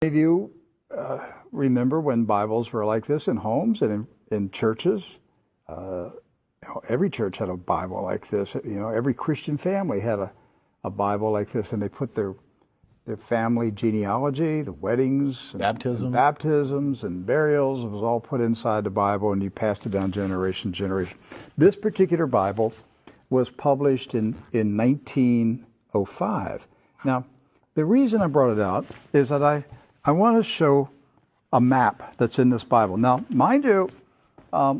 Many of you remember when Bibles were like this in homes and in churches. Every church had a Bible like this. Every Christian family had a Bible like this, and they put their family genealogy, the weddings, and baptisms and burials. It was all put inside the Bible, and you passed it down generation to generation. This particular Bible was published in 1905. Now, the reason I brought it out is that I want to show a map that's in this Bible. Now, mind you,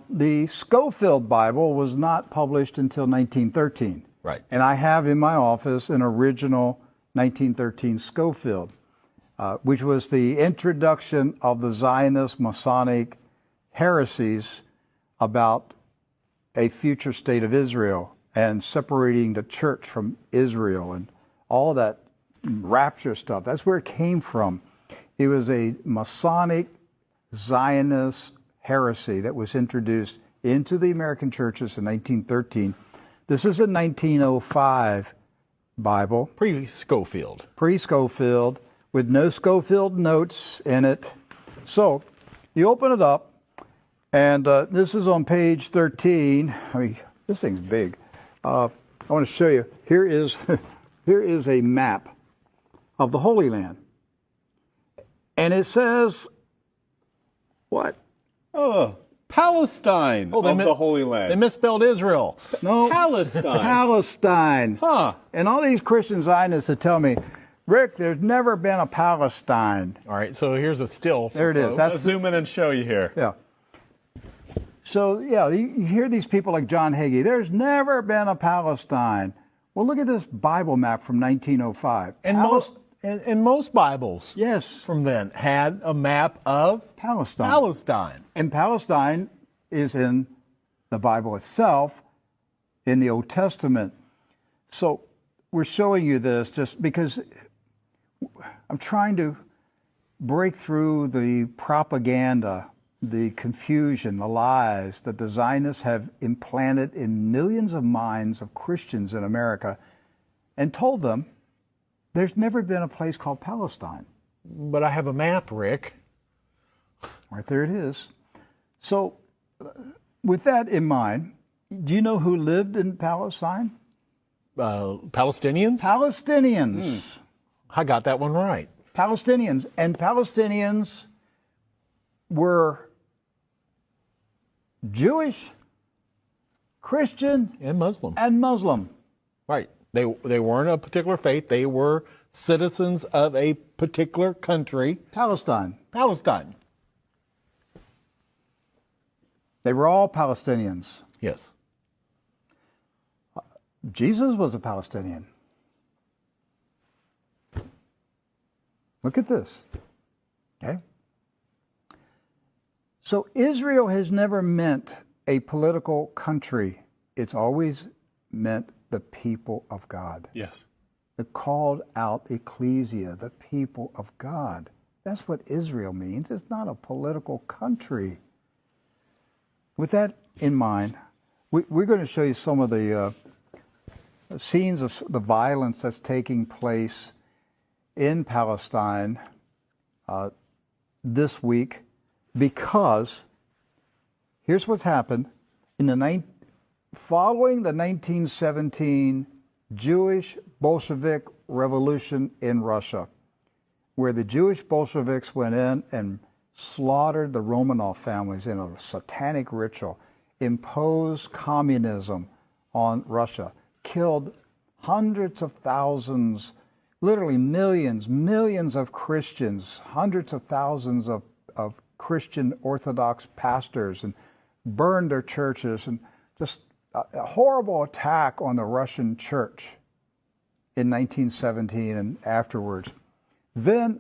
the Scofield Bible was not published until 1913. Right. And I have in my office an original 1913 Scofield, which was the introduction of the Zionist Masonic heresies about a future state of Israel and separating the church from Israel and all that rapture stuff. That's where it came from. It was a Masonic Zionist heresy that was introduced into the American churches in 1913. This is a 1905 Bible. Pre-Scofield. Pre-Scofield, with no Scofield notes in it. So, you open it up, and this is on page 13. I mean, this thing's big. I want to show you. Here is a map of the Holy Land. And it says, what? Oh, Palestine of the Holy Land. They misspelled Israel. No. Palestine. Palestine. Huh. And all these Christian Zionists that tell me, Rick, there's never been a Palestine. All right, so here's a still. There it is. Let's zoom in and show you here. Yeah. So, yeah, you hear these people like John Hagee, there's never been a Palestine. Well, look at this Bible map from 1905. And most Bibles, yes, from then had a map of Palestine. And Palestine is in the Bible itself, in the Old Testament. So we're showing you this just because I'm trying to break through the propaganda, the confusion, the lies that the Zionists have implanted in millions of minds of Christians in America, and told them there's never been a place called Palestine. But I have a map, Rick. Right there it is. So, with that in mind, do you know who lived in Palestine? Palestinians? Palestinians. I got that one right. Palestinians. And Palestinians were Jewish, Christian, And Muslim. Right. They weren't a particular faith. They were citizens of a particular country. Palestine. They were all Palestinians. Yes. Jesus was a Palestinian. Look at this. Okay? So Israel has never meant a political country. It's always meant the people of God. Yes. The called out ecclesia, the people of God. That's what Israel means. It's not a political country. With that in mind, we're going to show you some of the scenes of the violence that's taking place in Palestine this week, because here's what's happened. Following the 1917 Jewish Bolshevik Revolution in Russia, where the Jewish Bolsheviks went in and slaughtered the Romanov families in a satanic ritual, imposed communism on Russia, killed hundreds of thousands, literally millions of Christians, hundreds of thousands of Christian Orthodox pastors, and burned their churches, and just a horrible attack on the Russian church in 1917 and afterwards. Then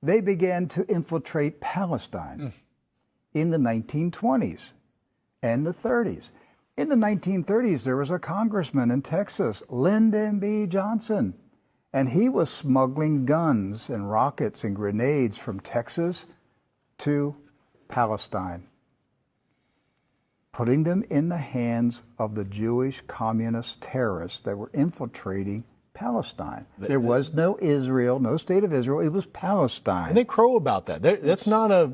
they began to infiltrate Palestine in the 1920s and the 30s. In the 1930s, there was a congressman in Texas, Lyndon B. Johnson, and he was smuggling guns and rockets and grenades from Texas to Palestine, putting them in the hands of the Jewish communist terrorists that were infiltrating Palestine. There was no Israel, no state of Israel. It was Palestine. And they crow about that. That's not a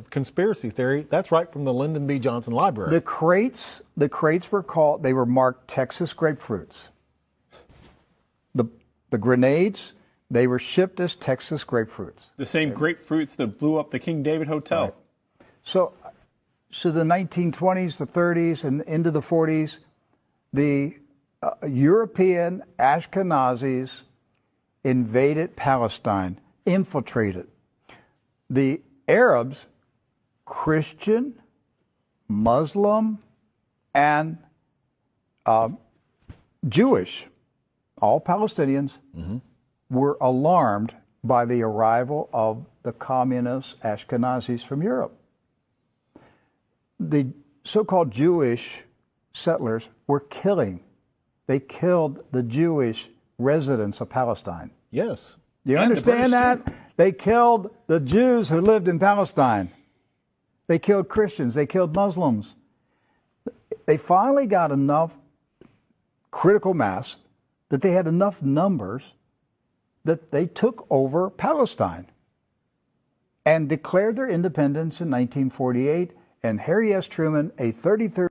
conspiracy theory. That's right from the Lyndon B. Johnson Library. The crates were marked Texas grapefruits. The grenades, they were shipped as Texas grapefruits. The same grapefruits that blew up the King David Hotel. Right. So the 1920s, the 30s, and into the 40s, the European Ashkenazis invaded Palestine, infiltrated. The Arabs, Christian, Muslim, and Jewish, all Palestinians, were alarmed by the arrival of the communist Ashkenazis from Europe. The so-called Jewish settlers were they killed the Jewish residents of Palestine. Yes. Do you understand that? They killed the Jews who lived in Palestine. They killed Christians. They killed Muslims. They finally got enough critical mass that they had enough numbers that they took over Palestine and declared their independence in 1948. And Harry S. Truman, a 33